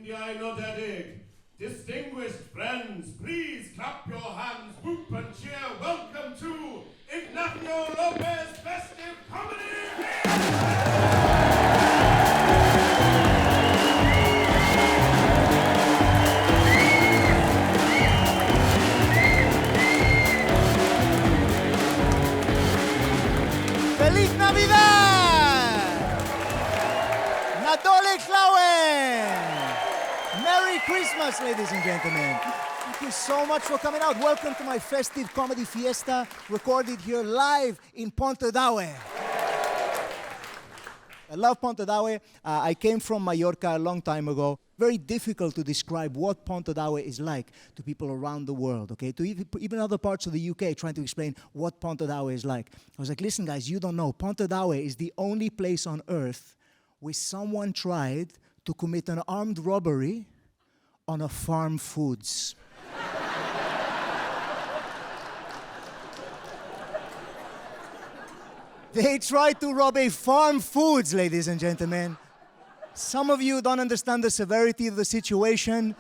India Nodedig. Distinguished friends, please clap your hands, whoop and cheer. Welcome to Ignacio Lopez Festive Comedy! Feliz Navidad! Nadole Klauen! Merry Christmas, ladies and gentlemen. Thank you so much for coming out. Welcome to my festive comedy fiesta, recorded here live in Pontardawe. I love Pontardawe. I came from Mallorca a long time ago. Very difficult to describe what Pontardawe is like to people around the world, okay? To even other parts of the UK, trying to explain what Pontardawe is like. I was like, listen guys, you don't know. Pontardawe is the only place on earth where someone tried to commit an armed robbery on a farm foods. They tried to rob a farm foods, ladies and gentlemen. Some of you don't understand the severity of the situation.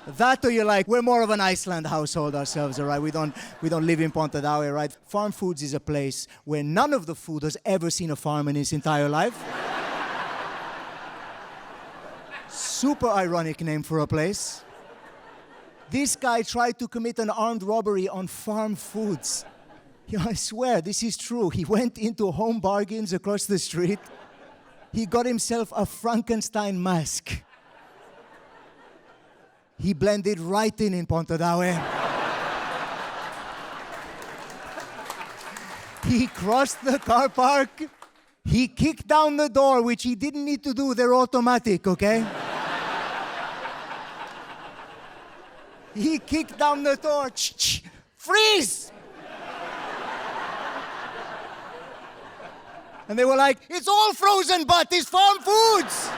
That or you're like, we're more of an Iceland household ourselves, all right? We don't live in Pontardawe, right? Farm foods is a place where none of the food has ever seen a farm in his entire life. Super ironic name for a place. This guy tried to commit an armed robbery on farm foods. Yeah, I swear, this is true. He went into Home Bargains across the street. He got himself a Frankenstein mask. He blended right in Pontardawe. He crossed the car park. He kicked down the door, which he didn't need to do. They're automatic, okay? He kicked down the door. Freeze! And they were like, it's all frozen, but it's farm foods.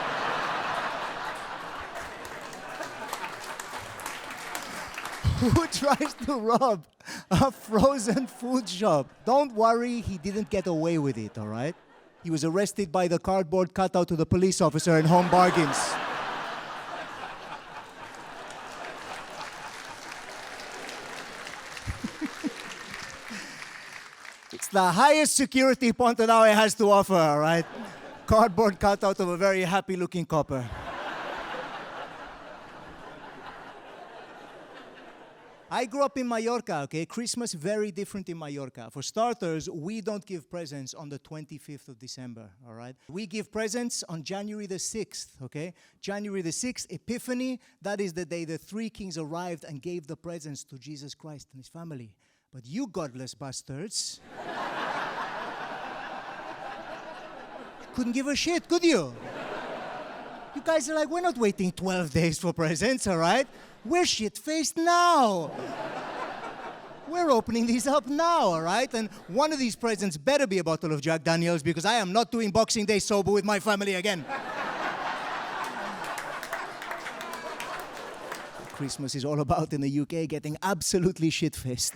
Who tries to rob a frozen food shop? Don't worry, he didn't get away with it, all right? He was arrested by the cardboard cutout to the police officer in Home Bargains. It's the highest security Pontardawe has to offer, all right? Cardboard cutout of a very happy-looking copper. I grew up in Mallorca, okay? Christmas very different in Mallorca. For starters, we don't give presents on the 25th of December, all right? We give presents on January the 6th, okay? January the 6th, Epiphany, that is the day the three kings arrived and gave the presents to Jesus Christ and his family. But you godless bastards couldn't give a shit, could you? You guys are like, we're not waiting 12 days for presents, all right? We're shit-faced now. We're opening these up now, all right? And one of these presents better be a bottle of Jack Daniels because I am not doing Boxing Day sober with my family again. Christmas is all about in the UK getting absolutely shit-faced.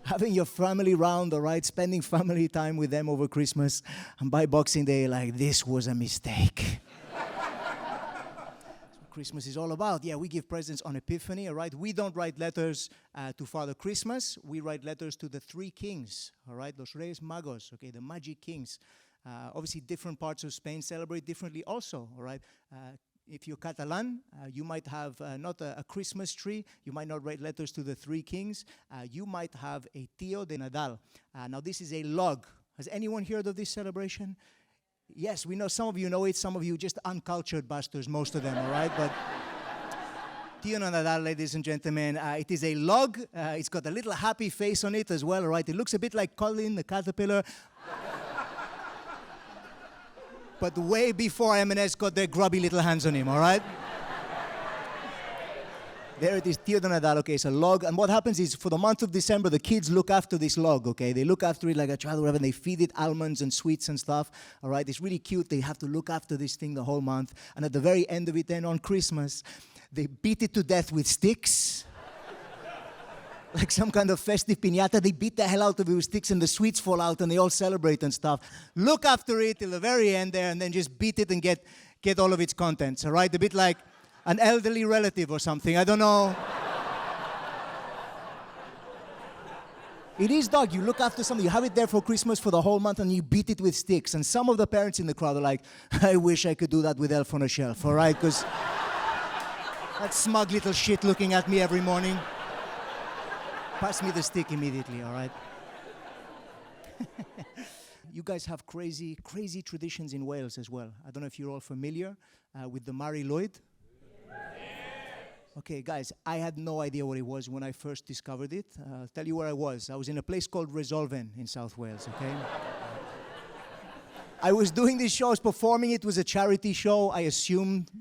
Having your family round, all right? Spending family time with them over Christmas. And by Boxing Day, like, this was a mistake. Christmas is all about. Yeah, we give presents on Epiphany, all right? We don't write letters to Father Christmas. We write letters to the three kings, all right? Los Reyes Magos, okay, the Magic Kings. Obviously, different parts of Spain celebrate differently also, all right? If you're Catalan, you might have not a Christmas tree. You might not write letters to the three kings. You might have a Tío de Nadal. Now, this is a log. Has anyone heard of this celebration? Yes, we know some of you know it, some of you just uncultured bastards, most of them, all right? But Tío de Nadal, ladies and gentlemen, it is a log. It's got a little happy face on it as well, all right? It looks a bit like Colin the caterpillar. But way before M&S got their grubby little hands on him, all right? There it is, Tío de Nadal, okay, it's a log. And what happens is, for the month of December, the kids look after this log, okay? They look after it like a child, whatever, and they feed it almonds and sweets and stuff, all right? It's really cute. They have to look after this thing the whole month. And at the very end of it, then on Christmas, they beat it to death with sticks. Like some kind of festive piñata. They beat the hell out of it with sticks and the sweets fall out and they all celebrate and stuff. Look after it till the very end there and then just beat it and get all of its contents, all right? A bit like an elderly relative or something. I don't know. It is dog. You look after something. You have it there for Christmas for the whole month and you beat it with sticks. And some of the parents in the crowd are like, I wish I could do that with Elf on a Shelf, all right? Because that smug little shit looking at me every morning. Pass me the stick immediately, all right? You guys have crazy, crazy traditions in Wales as well. I don't know if you're all familiar with the Mari Lwyd. Okay, guys, I had no idea what it was when I first discovered it. I'll tell you where I was. I was in a place called Rhod in South Wales, okay? I was doing this show, I was performing. It was a charity show, I assumed.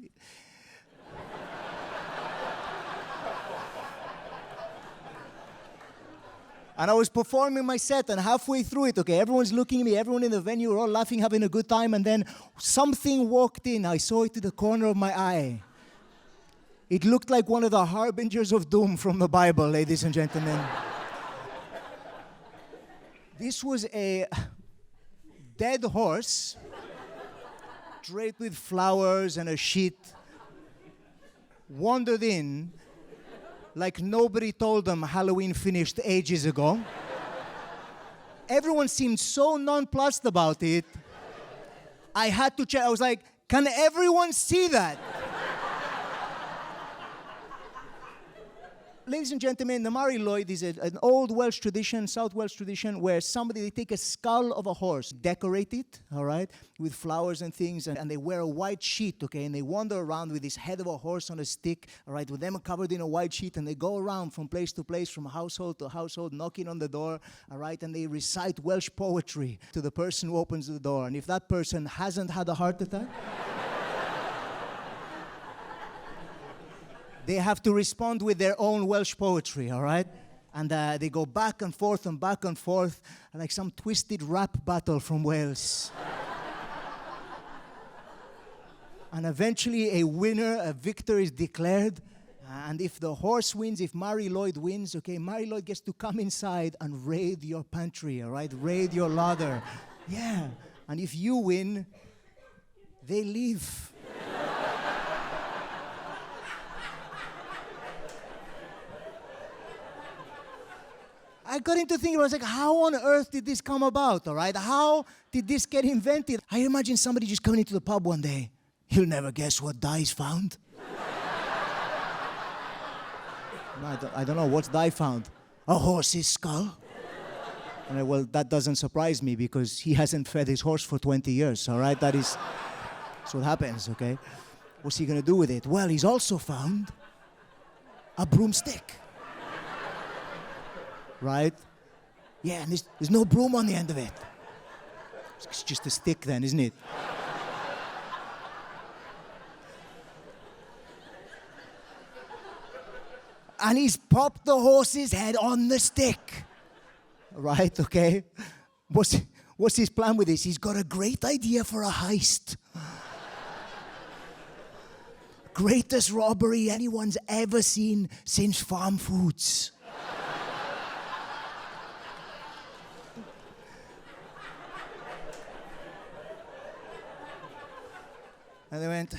And I was performing my set, and halfway through it, okay, everyone's looking at me, everyone in the venue, we're all laughing, having a good time, and then something walked in. I saw it to the corner of my eye. It looked like one of the harbingers of doom from the Bible, ladies and gentlemen. This was a dead horse, draped with flowers and a sheet, wandered in like nobody told them Halloween finished ages ago. Everyone seemed so nonplussed about it. I had to check. I was like, can everyone see that? Ladies and gentlemen, the Mari Lwyd is an old Welsh tradition, South Welsh tradition, where they take a skull of a horse, decorate it, all right, with flowers and things, and they wear a white sheet, okay, and they wander around with this head of a horse on a stick, all right, with them covered in a white sheet, and they go around from place to place, from household to household, knocking on the door, all right, and they recite Welsh poetry to the person who opens the door, and if that person hasn't had a heart attack, they have to respond with their own Welsh poetry, all right? And they go back and forth, like some twisted rap battle from Wales. And eventually a victor is declared. And if the horse wins, if Mari Lwyd wins, okay, Mari Lwyd gets to come inside and raid your pantry, all right? Raid your larder. Yeah. And if you win, they leave. I got into thinking, I was like, how on earth did this come about, all right? How did this get invented? I imagine somebody just coming into the pub one day. You'll never guess what Di's found. No, I don't know. What's Di found? A horse's skull. And well, that doesn't surprise me because he hasn't fed his horse for 20 years, all right? That's what happens, okay? What's he going to do with it? Well, he's also found a broomstick. Right? Yeah, and there's no broom on the end of it. It's just a stick then, isn't it? And he's popped the horse's head on the stick. Right, okay? What's his plan with this? He's got a great idea for a heist. Greatest robbery anyone's ever seen since farm foods. And they went,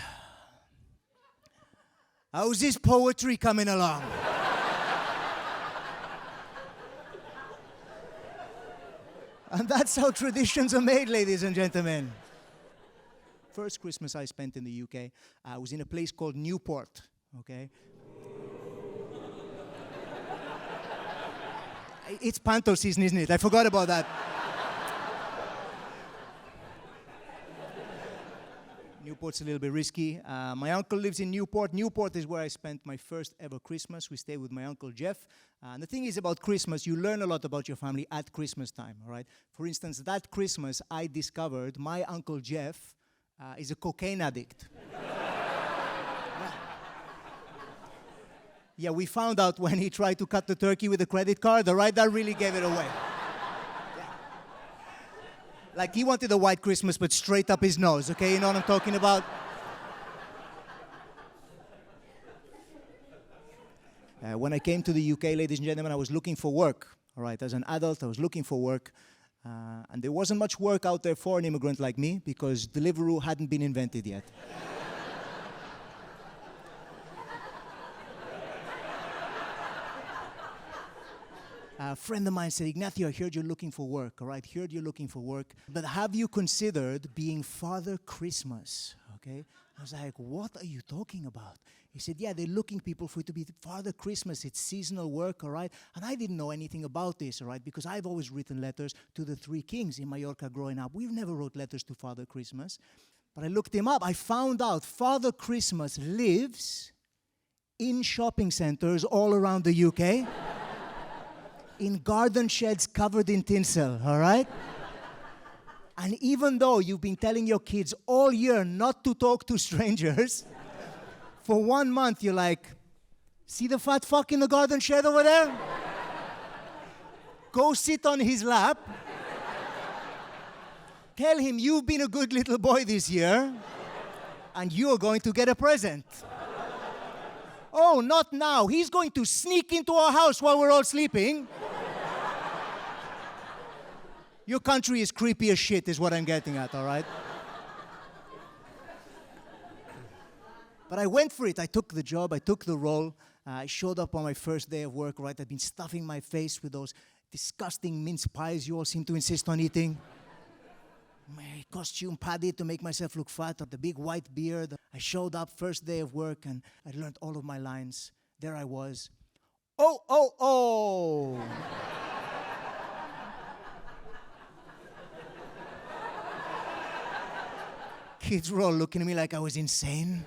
how's this poetry coming along? And that's how traditions are made, ladies and gentlemen. First Christmas I spent in the UK, I was in a place called Newport, okay? It's panto season, isn't it? I forgot about that. Newport's a little bit risky. My uncle lives in Newport. Newport is where I spent my first ever Christmas. We stayed with my uncle Jeff. And the thing is about Christmas, you learn a lot about your family at Christmas time, all right? For instance, that Christmas, I discovered my uncle Jeff is a cocaine addict. Yeah, we found out when he tried to cut the turkey with a credit card, all right? That really gave it away. Like, he wanted a white Christmas, but straight up his nose, okay? You know what I'm talking about? When I came to the UK, ladies and gentlemen, I was looking for work, all right? As an adult, I was looking for work. And there wasn't much work out there for an immigrant like me because Deliveroo hadn't been invented yet. a friend of mine said, Ignacio, I heard you're looking for work, all right? Heard you're looking for work. But have you considered being Father Christmas, okay? I was like, what are you talking about? He said, yeah, they're looking people for it to be Father Christmas. It's seasonal work, all right? And I didn't know anything about this, all right? Because I've always written letters to the three kings in Mallorca growing up. We've never wrote letters to Father Christmas. But I looked him up. I found out Father Christmas lives in shopping centers all around the UK, in garden sheds covered in tinsel, all right? And even though you've been telling your kids all year not to talk to strangers, for 1 month you're like, see the fat fuck in the garden shed over there? Go sit on his lap. Tell him you've been a good little boy this year, and you're going to get a present. Oh, not now. He's going to sneak into our house while we're all sleeping. Your country is creepy as shit, is what I'm getting at, all right? But I went for it. I took the job. I took the role. I showed up on my first day of work, right? I've been stuffing my face with those disgusting mince pies you all seem to insist on eating. My costume padded to make myself look fat, the big white beard. I showed up first day of work, and I learned all of my lines. There I was. Oh, oh, oh! Kids were all looking at me like I was insane.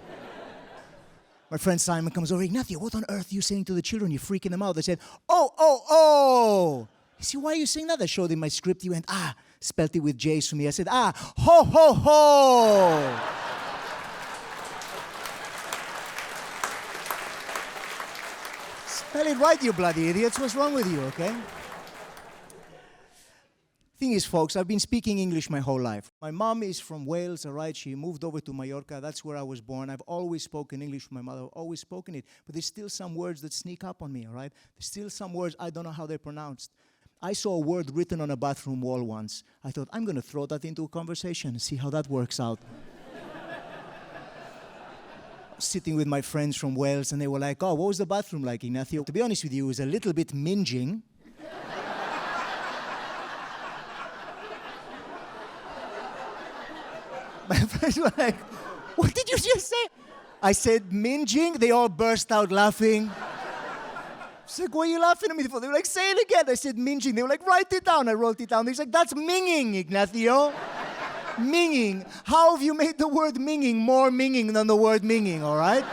My friend Simon comes over, Ignacio, what on earth are you saying to the children? You're freaking them out. They said, oh, oh, oh! You see, why are you saying that? I showed him my script. He went, spelt it with J's for me. I said, ho, ho, ho! Spell it right, you bloody idiots. What's wrong with you, okay? Thing is, folks, I've been speaking English my whole life. My mom is from Wales, all right? She moved over to Mallorca. That's where I was born. I've always spoken English with my mother. I've always spoken it. But there's still some words that sneak up on me, all right? There's still some words I don't know how they're pronounced. I saw a word written on a bathroom wall once. I thought, I'm going to throw that into a conversation and see how that works out. Sitting with my friends from Wales, and they were like, oh, what was the bathroom like, Ignacio? To be honest with you, it was a little bit minging. My friends were like, what did you just say? I said, minging. They all burst out laughing. I was like, what are you laughing at me for? They were like, say it again. I said, minging. They were like, write it down. I wrote it down. They were like, that's minging, Ignacio. Minging. How have you made the word minging more minging than the word minging, all right?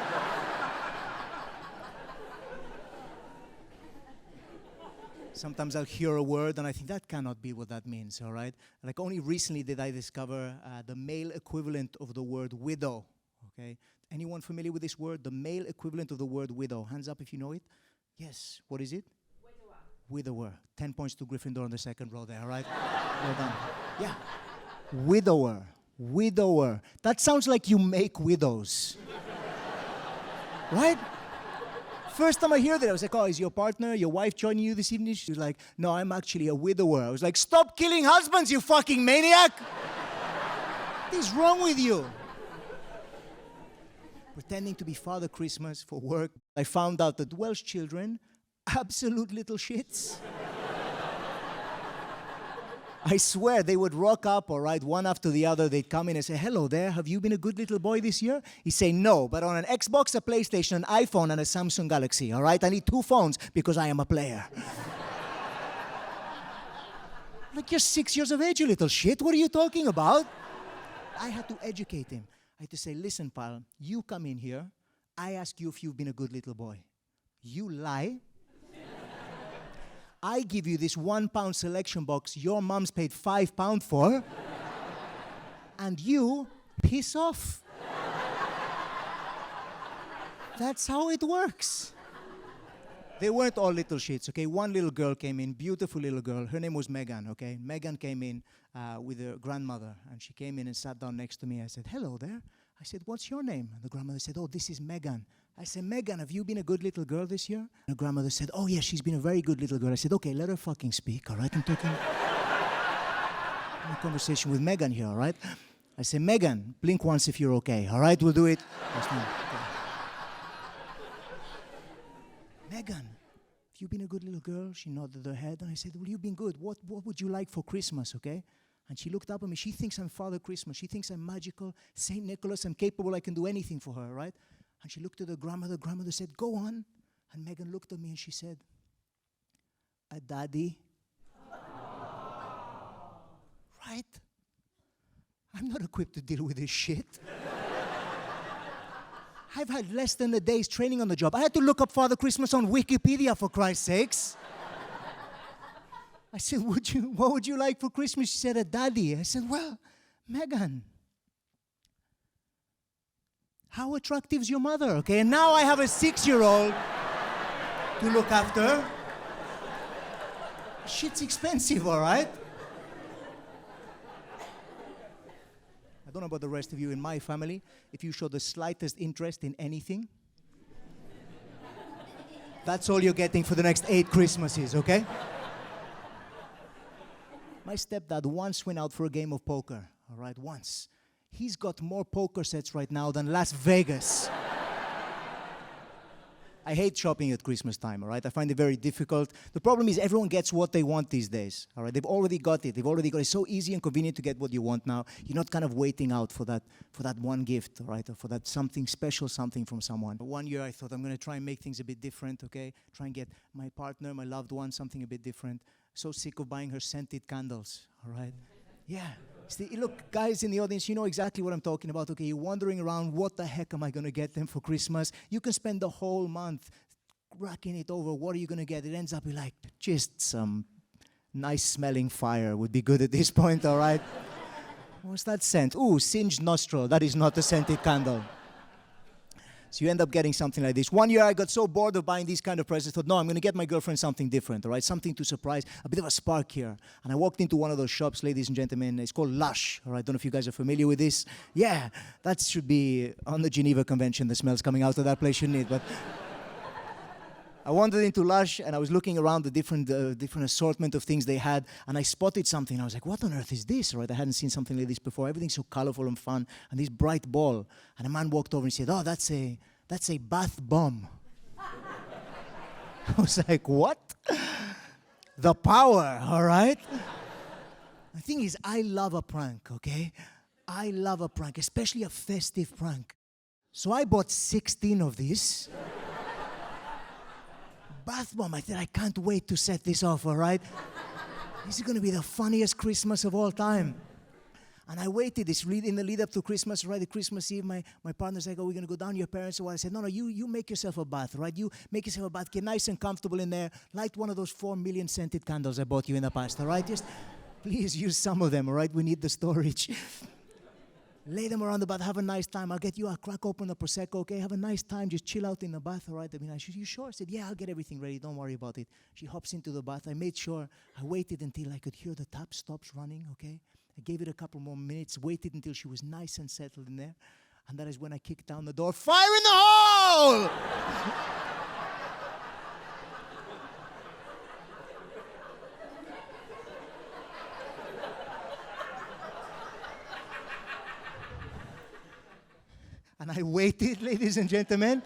Sometimes I'll hear a word and I think that cannot be what that means, all right? Like only recently did I discover the male equivalent of the word widow, okay? Anyone familiar with this word? The male equivalent of the word widow. Hands up if you know it. Yes. What is it? Widower. Widower. 10 points to Gryffindor on the second row there, all right? Well done. Yeah. Widower. Widower. That sounds like you make widows. Right? First time I heard it, I was like, oh, is your partner, your wife joining you this evening? She was like, no, I'm actually a widower. I was like, stop killing husbands, you fucking maniac! What is wrong with you? Pretending to be Father Christmas for work. I found out that Welsh children, absolute little shits. I swear, they would rock up, all right, one after the other. They'd come in and say, hello there, have you been a good little boy this year? He'd say, no, but on an Xbox, a PlayStation, an iPhone, and a Samsung Galaxy, all right? I need 2 phones because I am a player. Like, you're 6 years of age, you little shit. What are you talking about? I had to educate him. I had to say, listen, pal, you come in here. I ask you if you've been a good little boy. You lie. I give you this £1 selection box your mom's paid £5 for, and you piss off. That's how it works. They weren't all little shits, okay? One little girl came in, beautiful little girl. Her name was Megan, okay? Megan came in with her grandmother, and she came in and sat down next to me. I said, hello there. I said, what's your name? And the grandmother said, oh, this is Megan. I said, Megan, have you been a good little girl this year? And the grandmother said, oh, yeah, she's been a very good little girl. I said, okay, let her fucking speak, all right? I'm talking a conversation with Megan here, all right? I said, Megan, blink once if you're okay, all right? We'll do it. Osman, okay. Megan, you been a good little girl? She nodded her head. And I said, well, you've been good. What would you like for Christmas, okay? And she looked up at me. She thinks I'm Father Christmas. She thinks I'm magical, St. Nicholas. I'm capable. I can do anything for her, right? And she looked at her grandmother. Grandmother said, go on. And Megan looked at me and she said, a daddy. Right? I'm not equipped to deal with this shit. I've had less than a day's training on the job. I had to look up Father Christmas on Wikipedia, for Christ's sakes. I said, what would you like for Christmas? She said, a daddy. I said, well, Megan, how attractive is your mother? Okay, and now I have a 6-year-old to look after. Shit's expensive, all right? I don't know about the rest of you. In my family, if you show the slightest interest in anything, that's all you're getting for the next 8 Christmases, okay? My stepdad once went out for a game of poker, all right, once. He's got more poker sets right now than Las Vegas. I hate shopping at Christmas time, all right? I find it very difficult. The problem is everyone gets what they want these days, all right? They've already got it. It's so easy and convenient to get what you want now. You're not kind of waiting out for that one gift, all right? Or for that something special, something from someone. But one year I thought I'm going to try and make things a bit different, okay? Try and get my partner, my loved one, something a bit different. So sick of buying her scented candles, all right? Yeah. See, look, guys in the audience, you know exactly what I'm talking about, okay? You're wandering around, what the heck am I going to get them for Christmas? You can spend the whole month racking it over. What are you going to get? It ends up like, just some nice-smelling fire would be good at this point, all right? What's that scent? Ooh, singed nostril. That is not a scented candle. So you end up getting something like this. One year I got so bored of buying these kind of presents, I thought, no, I'm going to get my girlfriend something different, all right? Something to surprise, a bit of a spark here. And I walked into one of those shops, ladies and gentlemen. It's called Lush, all right? I don't know if you guys are familiar with this. Yeah, that should be on the Geneva Convention, the smells coming out of that place, shouldn't it? But I wandered into Lush, and I was looking around the different assortment of things they had, and I spotted something. I was like, what on earth is this, right? I hadn't seen something like this before. Everything's so colorful and fun, and this bright ball. And a man walked over and said, oh, that's a bath bomb. I was like, what? The power, all right? The thing is, I love a prank, okay? I love a prank, especially a festive prank. So I bought 16 of these. Bath bomb. I said, I can't wait to set this off, all right? This is going to be the funniest Christmas of all time. And I waited in the lead up to Christmas, right? The Christmas Eve, my partner's like, oh, we're going to go down to your parents' a while. I said, no, you make yourself a bath, right? You make yourself a bath, get nice and comfortable in there. Light one of those 4 million scented candles I bought you in the past, all right? Just please use some of them, all right? We need the storage. Lay them around the bath, have a nice time. I'll get you a crack open a Prosecco, okay? Have a nice time, just chill out in the bath, all right? I mean, you sure? I said, yeah, I'll get everything ready, don't worry about it. She hops into the bath. I made sure, I waited until I could hear the tap stops running, okay? I gave it a couple more minutes, waited until she was nice and settled in there. And that is when I kicked down the door. Fire in the hole! And I waited, ladies and gentlemen.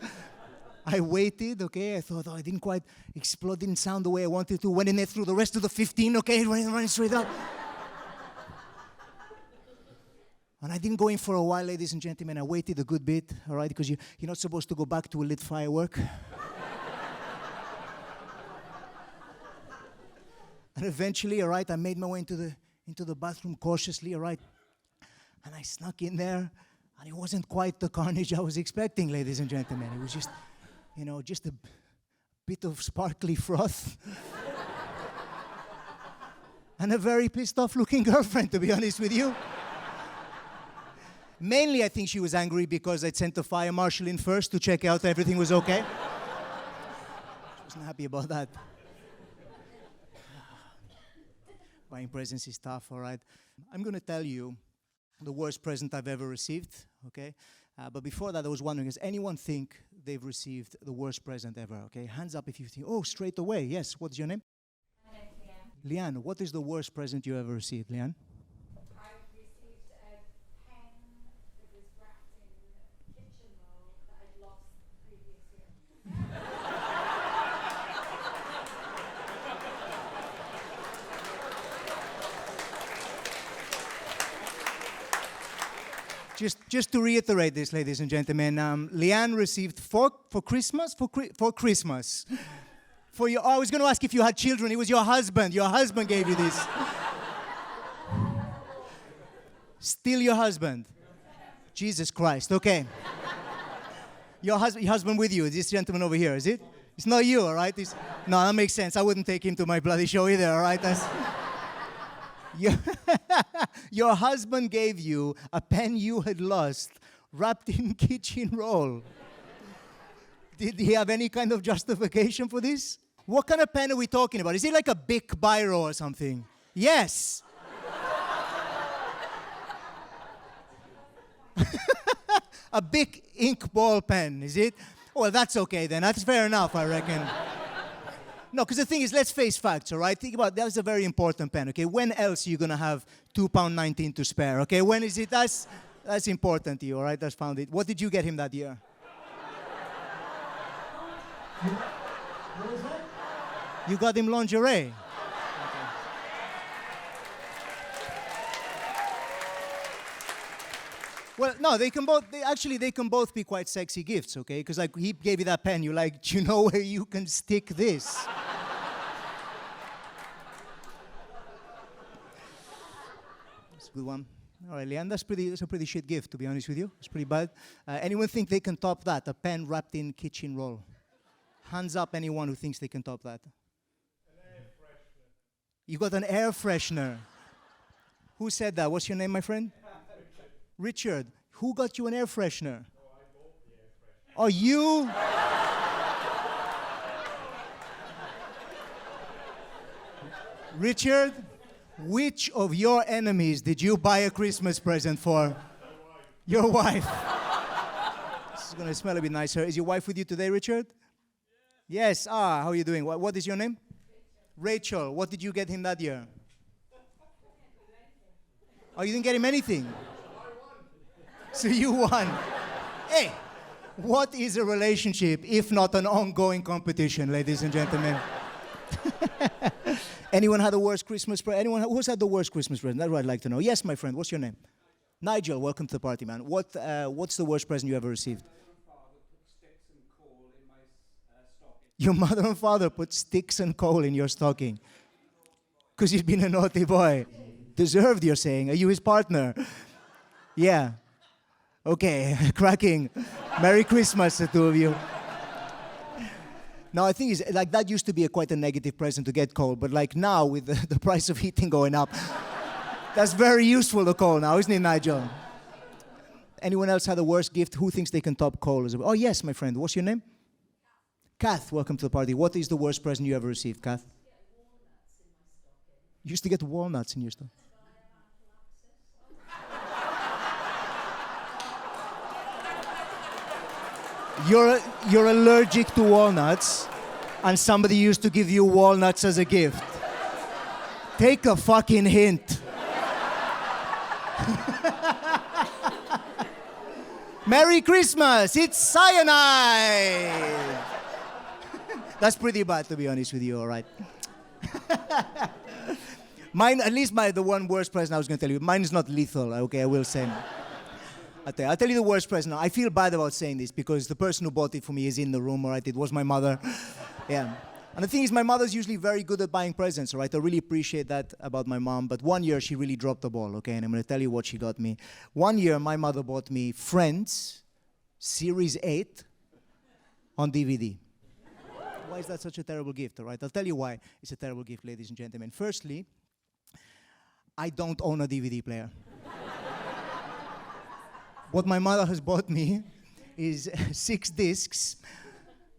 I waited, okay? I thought, I didn't quite explode, didn't sound the way I wanted to. Went in there through the rest of the 15, okay? Running straight up. And I didn't go in for a while, ladies and gentlemen. I waited a good bit, all right? Because you're not supposed to go back to a lit firework. And eventually, all right, I made my way into the bathroom cautiously, all right? And I snuck in there. And it wasn't quite the carnage I was expecting, ladies and gentlemen. It was just, just a bit of sparkly froth. And a very pissed off looking girlfriend, to be honest with you. Mainly, I think she was angry because I'd sent the fire marshal in first to check out everything was okay. She wasn't happy about that. Buying presents is tough, all right? I'm going to tell you the worst present I've ever received, okay? But before that, I was wondering, does anyone think they've received the worst present ever, okay? Hands up if you think, oh, straight away, yes. What's your name? My name's Leanne. Leanne, what is the worst present you ever received, Leanne? I received a pen that was wrapped in kitchen roll that I'd lost the previous year. Just to reiterate this, ladies and gentlemen, Leanne received for Christmas. For your, I was going to ask if you had children. It was your husband. Your husband gave you this. Still your husband. Jesus Christ. Okay. Your husband with you. This gentleman over here, is it? It's not you, all right? No, that makes sense. I wouldn't take him to my bloody show either, all right? Your husband gave you a pen you had lost wrapped in kitchen roll. Did he have any kind of justification for this? What kind of pen are we talking about? Is it like a big biro or something? Yes. A big ink ball pen, is it? Well, that's okay then. That's fair enough, I reckon. No, because the thing is, let's face facts, all right? Think about, that was a very important pen, okay? When else are you going to have £2.19 to spare, okay? When is it? That's important to you, all right? That's found it. What did you get him that year? What was that? You got him lingerie. Okay. Well, no, they can both be quite sexy gifts, okay? Because like he gave you that pen, you're like, do you know where you can stick this? That's a good one. All right, Leanne, that's a pretty shit gift, to be honest with you. It's pretty bad. Anyone think they can top that? A pen wrapped in kitchen roll. Hands up anyone who thinks they can top that. An air freshener. You got an air freshener. Who said that? What's your name, my friend? Richard. Who got you an air freshener? Oh, I bought the air freshener. Oh, you? Richard, which of your enemies did you buy a Christmas present for? Your wife. This is going to smell a bit nicer. Is your wife with you today, Richard? Yes. How are you doing? What is your name? Rachel. What did you get him that year? Oh, you didn't get him anything? So you won. Hey, what is a relationship if not an ongoing competition, ladies and gentlemen? Anyone had the worst Christmas present? Anyone who's had the worst Christmas present? That's what I'd like to know. Yes, my friend. What's your name? Nigel. Welcome to the party, man. What's the worst present you ever received? Your mother and father put sticks and coal in your stocking. Because he's been a naughty boy. Deserved, you're saying. Are you his partner? Yeah. Okay, cracking. Merry Christmas, the two of you. No, I think it's, like that used to be quite a negative present to get coal, but like now with the price of heating going up, that's very useful, the coal now, isn't it, Nigel? Anyone else had a worse gift? Who thinks they can top coal? Oh, yes, my friend. What's your name? Kath, welcome to the party. What is the worst present you ever received, Kath? You used to get walnuts in your stocking. You're allergic to walnuts, and somebody used to give you walnuts as a gift. Take a fucking hint. Merry Christmas! It's cyanide! That's pretty bad, to be honest with you, all right? Mine, at least the one worst present I was going to tell you, mine is not lethal, okay, I will say. I'll tell you the worst present. I feel bad about saying this because the person who bought it for me is in the room, all right? It was my mother. Yeah. And the thing is, my mother's usually very good at buying presents, all right? I really appreciate that about my mom. But one year, she really dropped the ball, okay? And I'm going to tell you what she got me. One year, my mother bought me Friends, Series 8, on DVD. Why is that such a terrible gift, all right? I'll tell you why it's a terrible gift, ladies and gentlemen. Firstly, I don't own a DVD player. What my mother has bought me is 6 discs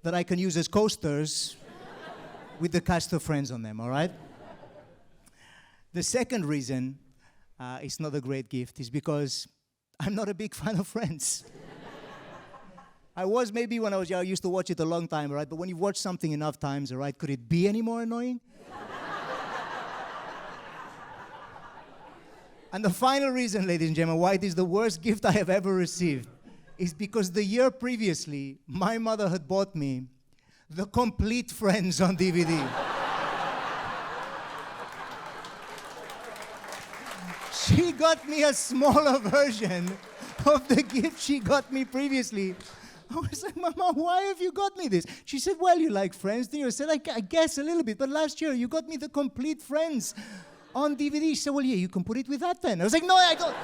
that I can use as coasters with the cast of Friends on them, all right? The second reason it's not a great gift is because I'm not a big fan of Friends. I was maybe when I was young, I used to watch it a long time, all right? But when you watch something enough times, all right, could it be any more annoying? And the final reason, ladies and gentlemen, why it is the worst gift I have ever received is because the year previously, my mother had bought me the complete Friends on DVD. She got me a smaller version of the gift she got me previously. I was like, Mama, why have you got me this? She said, well, you like Friends, didn't you? I said, I guess a little bit, but last year you got me the complete Friends on DVD. She said, well, yeah, you can put it with that then. I was like, no, I don't.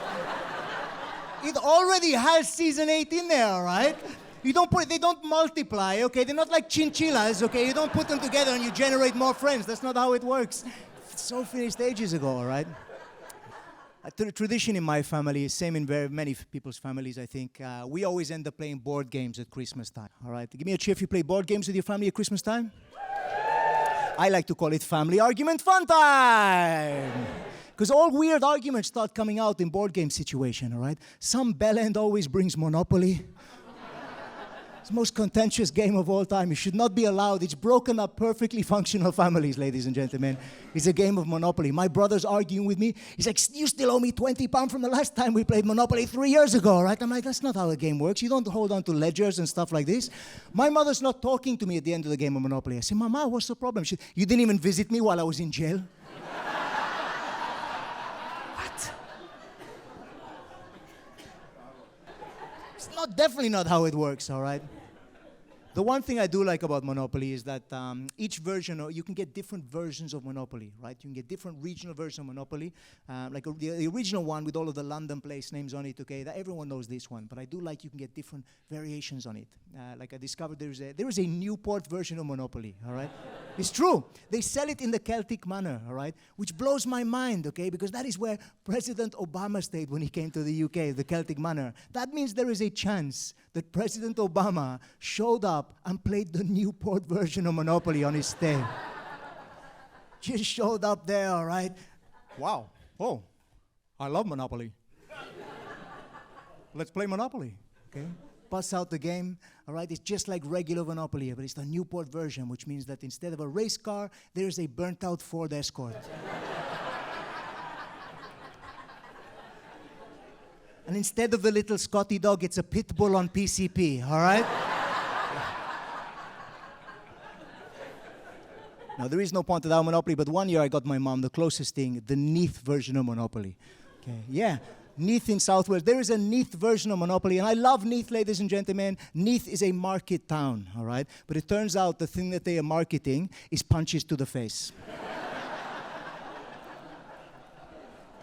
It already has season 8 in there, all right? You don't put it, they don't multiply, okay? They're not like chinchillas, okay? You don't put them together and you generate more friends. That's not how it works. It's so finished ages ago, all right? A tradition in my family, same in very many people's families, I think. We always end up playing board games at Christmas time, all right? Give me a cheer if you play board games with your family at Christmas time. I like to call it family argument fun time. Because all weird arguments start coming out in board game situation, all right? Some bellend always brings Monopoly. It's the most contentious game of all time. It should not be allowed. It's broken up perfectly functional families, ladies and gentlemen. It's a game of Monopoly. My brother's arguing with me. He's like, you still owe me £20 from the last time we played Monopoly 3 years ago, right? I'm like, that's not how a game works. You don't hold on to ledgers and stuff like this. My mother's not talking to me at the end of the game of Monopoly. I say, Mama, what's the problem? You didn't even visit me while I was in jail? Definitely not how it works, all right? The one thing I do like about Monopoly is that each version, you can get different versions of Monopoly, right? You can get different regional versions of Monopoly. The original one with all of the London place names on it, okay? That everyone knows this one, but I do like you can get different variations on it. Like I discovered there is a Newport version of Monopoly, all right? It's true. They sell it in the Celtic manner, all right? Which blows my mind, okay? Because that is where President Obama stayed when he came to the UK, the Celtic manner. That means there is a chance that President Obama showed up and played the Newport version of Monopoly on his stay. Just showed up there, all right? Wow. Oh, I love Monopoly. Let's play Monopoly, okay? Bust out the game, all right? It's just like regular Monopoly, but it's the Newport version, which means that instead of a race car, there's a burnt-out Ford Escort. And instead of the little Scotty dog, it's a pit bull on PCP, all right? No, there is no Pontardawe Monopoly, but one year I got my mom the closest thing, the Neath version of Monopoly. Okay, yeah, Neath in South Wales. There is a Neath version of Monopoly, and I love Neath, ladies and gentlemen. Neath is a market town, all right? But it turns out the thing that they are marketing is punches to the face.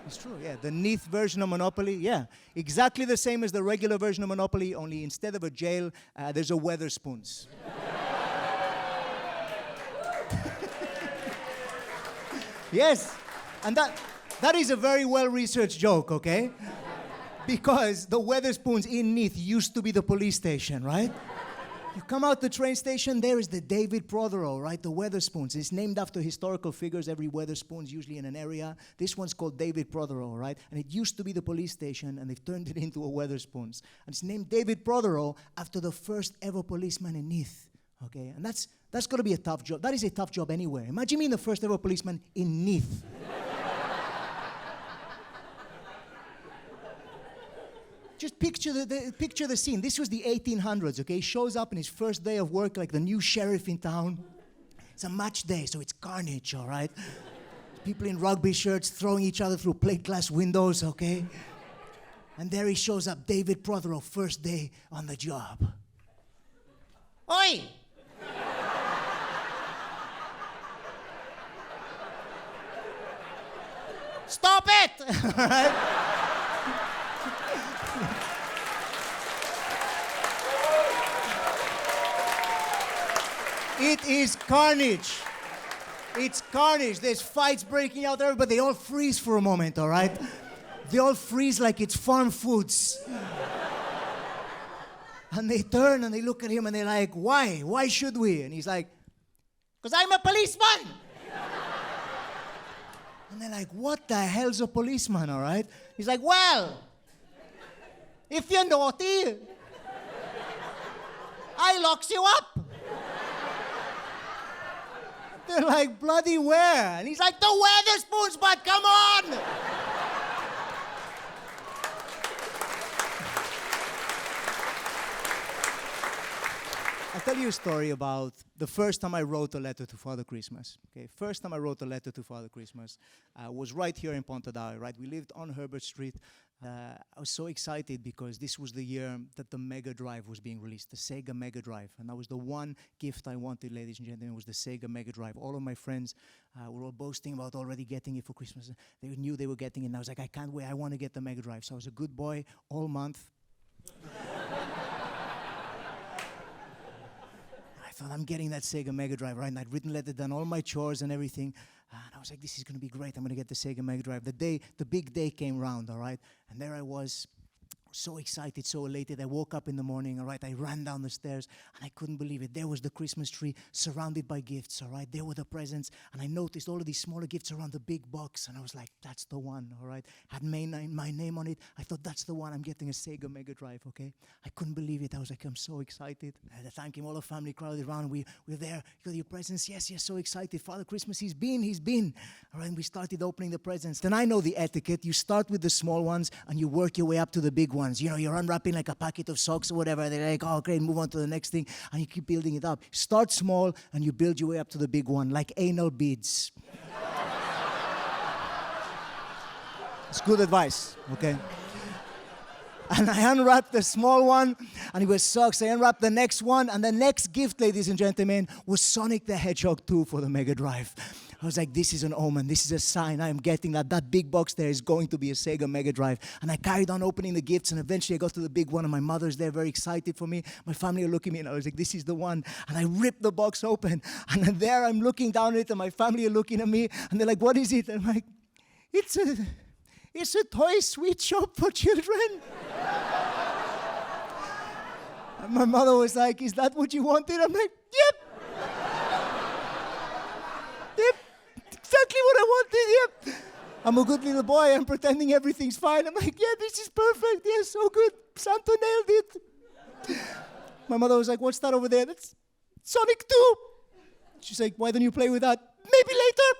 It's true, yeah. The Neath version of Monopoly, yeah. Exactly the same as the regular version of Monopoly, only instead of a jail, there's a Wetherspoons. Yes, and that is a very well-researched joke, okay? Because the Wetherspoons in Neath used to be the police station, right? You come out the train station, there is the David Prothero, right? The Wetherspoons. It's named after historical figures. Every Wetherspoon's usually in an area. This one's called David Prothero, right? And it used to be the police station, and they've turned it into a Wetherspoons. And it's named David Prothero after the first ever policeman in Neath, okay? And that's got to be a tough job. That is a tough job anywhere. Imagine being the first ever policeman in Neath. Just picture the scene. This was the 1800s, okay? He shows up in his first day of work like the new sheriff in town. It's a match day, so it's carnage, all right? People in rugby shirts throwing each other through plate glass windows, okay? And there he shows up, David Prothero, first day on the job. Oi! Stop it! All right? It is carnage. It's carnage. There's fights breaking out there, but they all freeze for a moment, all right? They all freeze like it's farm foods. And they turn and they look at him and they're like, why? Why should we? And he's like, because I'm a policeman. And they're like, what the hell's a policeman, all right? He's like, well, if you're naughty, I locks you up. They're like, bloody where? And he's like, the Wetherspoons, but come on! I'll tell you a story about the first time I wrote a letter to Father Christmas. Okay, first time I wrote a letter to Father Christmas was right here in Pontardawe, right? We lived on Herbert Street. I was so excited because this was the year that the Mega Drive was being released, the Sega Mega Drive. And that was the one gift I wanted, ladies and gentlemen, was the Sega Mega Drive. All of my friends were all boasting about already getting it for Christmas. They knew they were getting it, and I was like, I can't wait, I want to get the Mega Drive. So I was a good boy all month. I thought, I'm getting that Sega Mega Drive, right? And I'd written letter, done all my chores and everything. And I was like, this is going to be great. I'm going to get the Sega Mega Drive. The big day came round, all right? And there I was, so excited, so elated. I woke up in the morning, all right? I ran down the stairs, and I couldn't believe it. There was the Christmas tree surrounded by gifts, all right? There were the presents, and I noticed all of these smaller gifts around the big box, and I was like, that's the one, all right? Had my name on it. I thought, that's the one. I'm getting a Sega Mega Drive, okay? I couldn't believe it. I was like, I'm so excited. At the time came all the family crowded around. We were there. You got your presents? Yes, so excited. Father Christmas, he's been. All right, and we started opening the presents. Then I know the etiquette. You start with the small ones, and you work your way up to the big ones. You know, you're unwrapping like a packet of socks or whatever. They're like, oh, great, move on to the next thing. And you keep building it up. Start small, and you build your way up to the big one, like anal beads. It's good advice, okay? And I unwrapped the small one, and it was socks. I unwrapped the next one, and the next gift, ladies and gentlemen, was Sonic the Hedgehog 2 for the Mega Drive. I was like, this is an omen. This is a sign. I am getting that. That big box there is going to be a Sega Mega Drive. And I carried on opening the gifts, and eventually I got to the big one, and my mother's there very excited for me. My family are looking at me, and I was like, this is the one. And I ripped the box open, and then there I'm looking down at it, and my family are looking at me, and they're like, what is it? And I'm like, it's a toy sweet shop for children. And my mother was like, is that what you wanted? I'm like, yep. Yep, exactly what I wanted, yep. I'm a good little boy. I'm pretending everything's fine. I'm like, yeah, this is perfect. Yeah, so good. Santa nailed it. My mother was like, what's that over there? That's Sonic 2. She's like, why don't you play with that? Maybe later.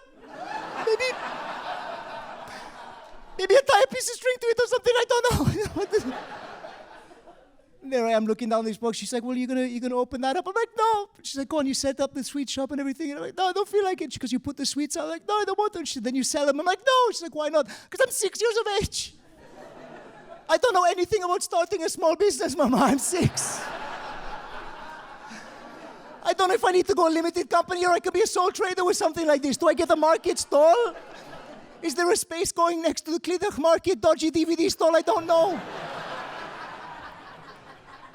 Maybe I tie a piece of string to it or something. I don't know. There I am looking down this box. She's like, well, you gonna open that up? I'm like, no. She's like, go on, you set up the sweet shop and everything. And I'm like, no, I don't feel like it. Because you put the sweets out. I'm like, no, I don't want to. Then you sell them. I'm like, no. She's like, why not? Because I'm 6 years of age. I don't know anything about starting a small business, Mama. I'm 6. I don't know if I need to go a limited company or I could be a sole trader with something like this. Do I get a market stall? Is there a space going next to the Clidach Market dodgy DVD stall? I don't know.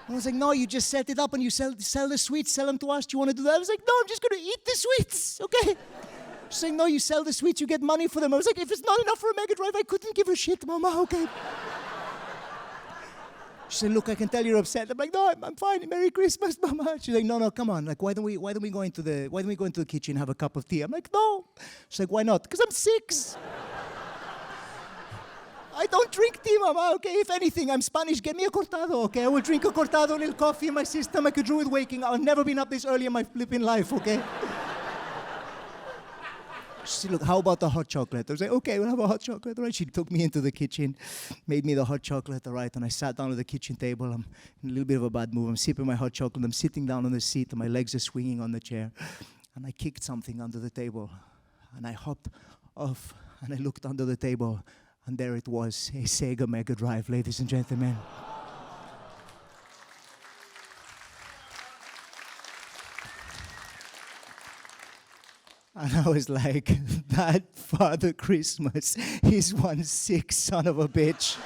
I was like, no, you just set it up and you sell the sweets, sell them to us. Do you want to do that? I was like, no, I'm just going to eat the sweets, okay? She's saying, no, you sell the sweets, you get money for them. I was like, if it's not enough for a Mega Drive, I couldn't give a shit, Mama, okay? She said, look, I can tell you're upset. I'm like, no, I'm fine. Merry Christmas, Mama. She's like, no, come on. Like, why don't we go into the kitchen, have a cup of tea? I'm like, no. She's like, why not? Because I'm 6. I don't drink tea, Mama, okay? If anything, I'm Spanish. Get me a cortado, okay? I will drink a cortado, a little coffee in my system. I could do with waking up. I've never been up this early in my flipping life, okay? She said, look, how about the hot chocolate? I was like, okay, we'll have a hot chocolate, all right? She took me into the kitchen, made me the hot chocolate, all right? And I sat down at the kitchen table. I'm in a little bit of a bad mood. I'm sipping my hot chocolate. I'm sitting down on the seat, and my legs are swinging on the chair. And I kicked something under the table. And I hopped off, and I looked under the table. And there it was, a Sega Mega Drive, ladies and gentlemen. And I was like, that Father Christmas is one sick son of a bitch.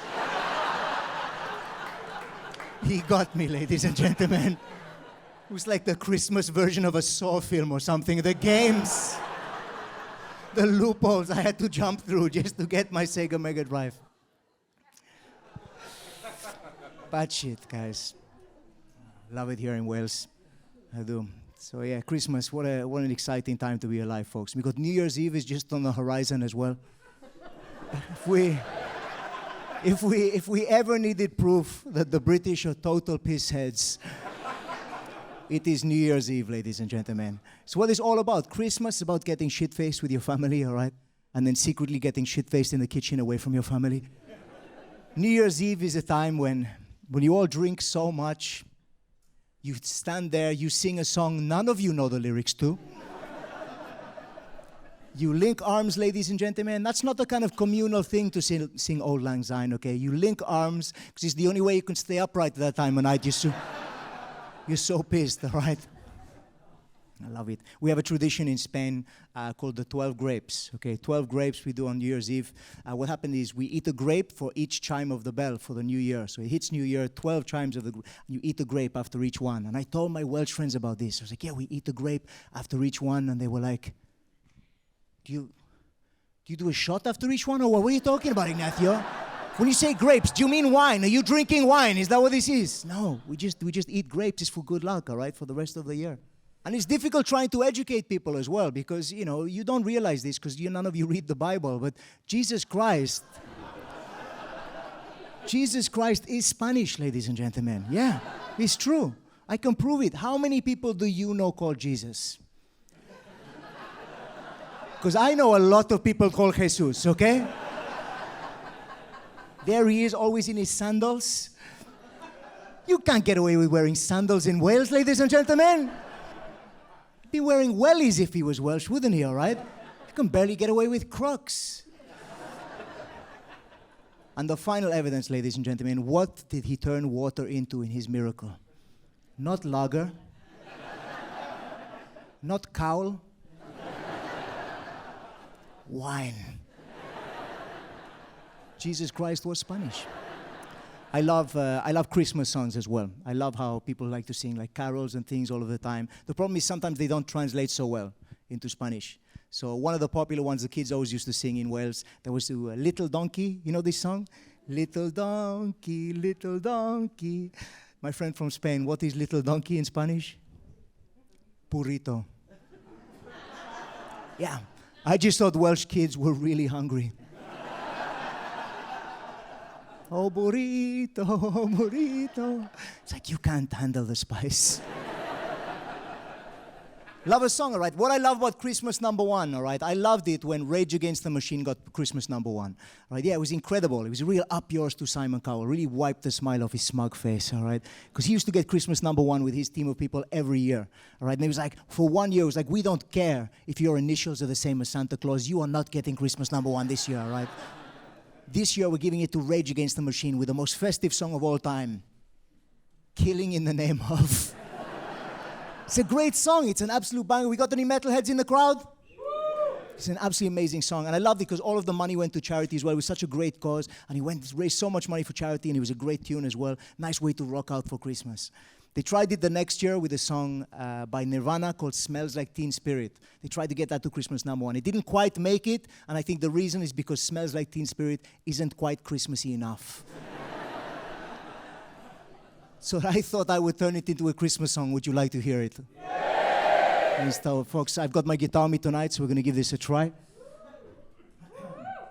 He got me, ladies and gentlemen. It was like the Christmas version of a Saw film or something. The games, the loopholes I had to jump through just to get my Sega Mega Drive. Bad shit, guys. Love it here in Wales. I do. So yeah, Christmas, what an exciting time to be alive, folks. Because New Year's Eve is just on the horizon as well. If we ever needed proof that the British are total pissheads, it is New Year's Eve, ladies and gentlemen. So what it's all about. Christmas is about getting shit-faced with your family, all right? And then secretly getting shit-faced in the kitchen away from your family. New Year's Eve is a time when you all drink so much, You stand there, you sing a song none of you know the lyrics to. You link arms, ladies and gentlemen. That's not the kind of communal thing to sing Old Lang Syne, okay? You link arms, because it's the only way you can stay upright at that time of night. You're so pissed, all right? I love it. We have a tradition in Spain called the 12 grapes. Okay, 12 grapes we do on New Year's Eve. What happened is we eat a grape for each chime of the bell for the new year. So it hits New Year, 12 chimes of you eat a grape after each one. And I told my Welsh friends about this. I was like, yeah, we eat a grape after each one. And they were like, do you do a shot after each one? Or what are you talking about, Ignacio? When you say grapes, do you mean wine? Are you drinking wine? Is that what this is? No, we just eat grapes. It's for good luck, all right, for the rest of the year. And it's difficult trying to educate people as well because, you know, you don't realize this because none of you read the Bible, but Jesus Christ is Spanish, ladies and gentlemen. Yeah, it's true. I can prove it. How many people do you know called Jesus? Because I know a lot of people called Jesus, okay? There he is, always in his sandals. You can't get away with wearing sandals in Wales, ladies and gentlemen. Be wearing wellies if he was Welsh, wouldn't he, all right? You can barely get away with Crocs. And the final evidence, ladies and gentlemen, what did he turn water into in his miracle? Not lager, not cowl, wine. Jesus Christ was Spanish. I love Christmas songs as well. I love how people like to sing like carols and things all of the time. The problem is sometimes they don't translate so well into Spanish. So one of the popular ones the kids always used to sing in Wales, there was Little Donkey. You know this song? Little donkey, little donkey. My friend from Spain, what is little donkey in Spanish? Burrito. Yeah, I just thought Welsh kids were really hungry. Oh, burrito, oh, burrito. It's like you can't handle the spice. Love a song, all right? What I love about Christmas #1, all right? I loved it when Rage Against the Machine got Christmas #1. All right, yeah, it was incredible. It was a real up yours to Simon Cowell. Really wiped the smile off his smug face, all right? Because he used to get Christmas #1 with his team of people every year, all right? And it was like, for 1 year, it was like, we don't care if your initials are the same as Santa Claus. You are not getting Christmas #1 this year, all right? This year, we're giving it to Rage Against the Machine with the most festive song of all time, Killing in the Name of. It's a great song. It's an absolute banger. We got any metalheads in the crowd? It's an absolutely amazing song. And I loved it because all of the money went to charity as well. It was such a great cause. And he raised so much money for charity, and it was a great tune as well. Nice way to rock out for Christmas. They tried it the next year with a song by Nirvana called Smells Like Teen Spirit. They tried to get that to Christmas #1. It didn't quite make it, and I think the reason is because Smells Like Teen Spirit isn't quite Christmassy enough. So I thought I would turn it into a Christmas song. Would you like to hear it? Yeah! So, folks, I've got my guitar with me tonight, so we're going to give this a try.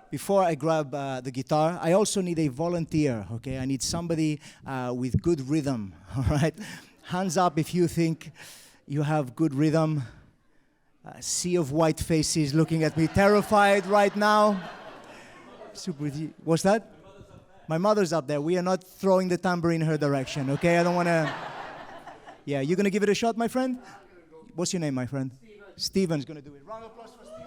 Before I grab the guitar, I also need a volunteer, okay? I need somebody with good rhythm, all right? Hands up if you think you have good rhythm. A sea of white faces looking at me, terrified right now. Super. What's that? My mother's up there. We are not throwing the tambourine in her direction, okay? I don't want to... Yeah, you going to give it a shot, my friend? What's your name, my friend? Steven. Steven's going to do it. Round of applause for Steven.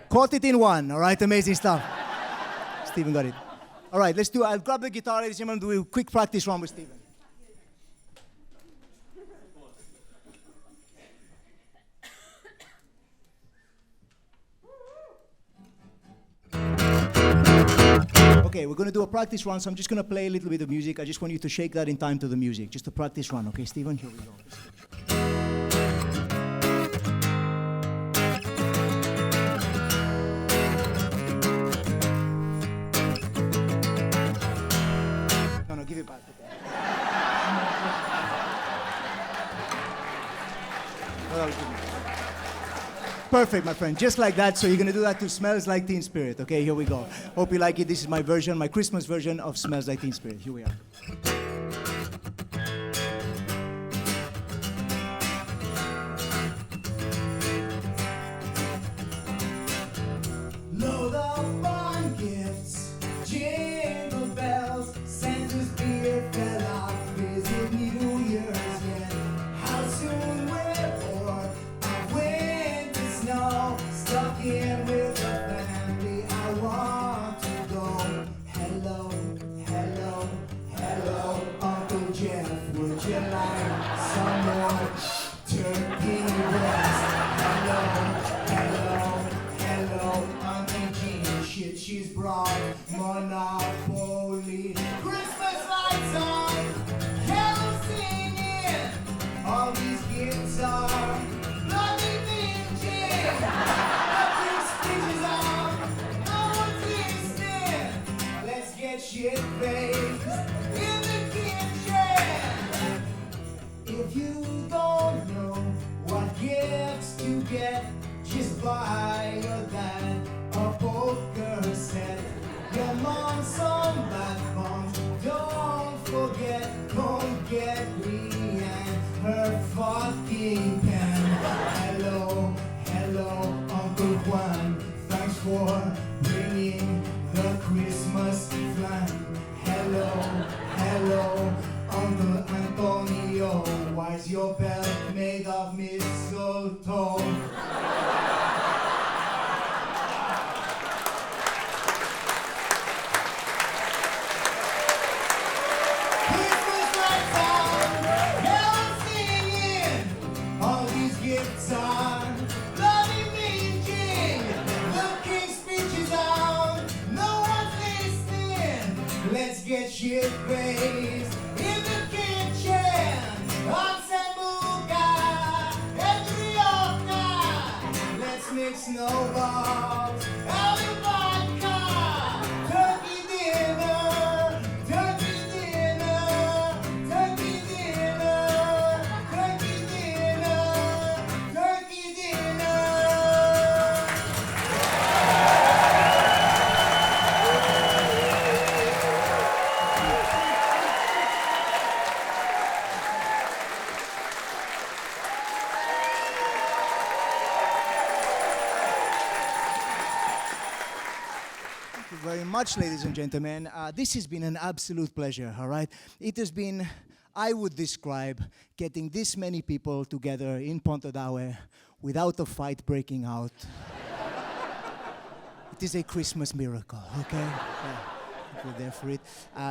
Caught it in one, all right? Amazing stuff. Steven got it. All right, let's do it. I'll grab the guitar, ladies and gentlemen, do a quick practice round with Steven. Okay, we're going to do a practice run, so I'm just going to play a little bit of music. I just want you to shake that in time to the music. Just a practice run, okay, Steven? Here we go. No, give it back. Oh, that was good. Perfect, my friend. Just like that. So you're going to do that to Smells Like Teen Spirit. Okay, here we go. Hope you like it. This is my version, my Christmas version of Smells Like Teen Spirit. Here we are. your belt made of mistletoe? Christmas lights on, bells singing, all these gifts are bloody raging. The king's speech is out, no one's listening. Let's get shit faced in the kitchen on Sambuca and Rhod. Let's mix snowballs out of vodka. Turkey dinner, turkey dinner, turkey dinner, turkey dinner, turkey dinner. Thank you very much, ladies and gentlemen. This has been an absolute pleasure, all right? It has been, I would describe, getting this many people together in Pontardawe without a fight breaking out. It is a Christmas miracle, okay? Yeah, we're there for it.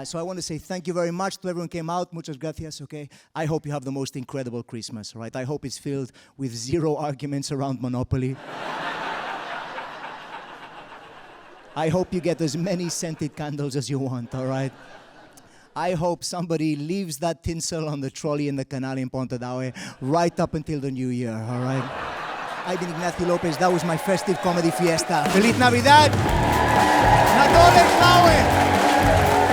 So I want to say thank you very much to everyone who came out. Muchas gracias, okay? I hope you have the most incredible Christmas, all right? I hope it's filled with zero arguments around Monopoly. I hope you get as many scented candles as you want, all right? I hope somebody leaves that tinsel on the trolley in the canal in Pontardawe right up until the new year, all right? I've been Ignacio Lopez. That was my festive comedy fiesta. Feliz Navidad! Nadole Klaue!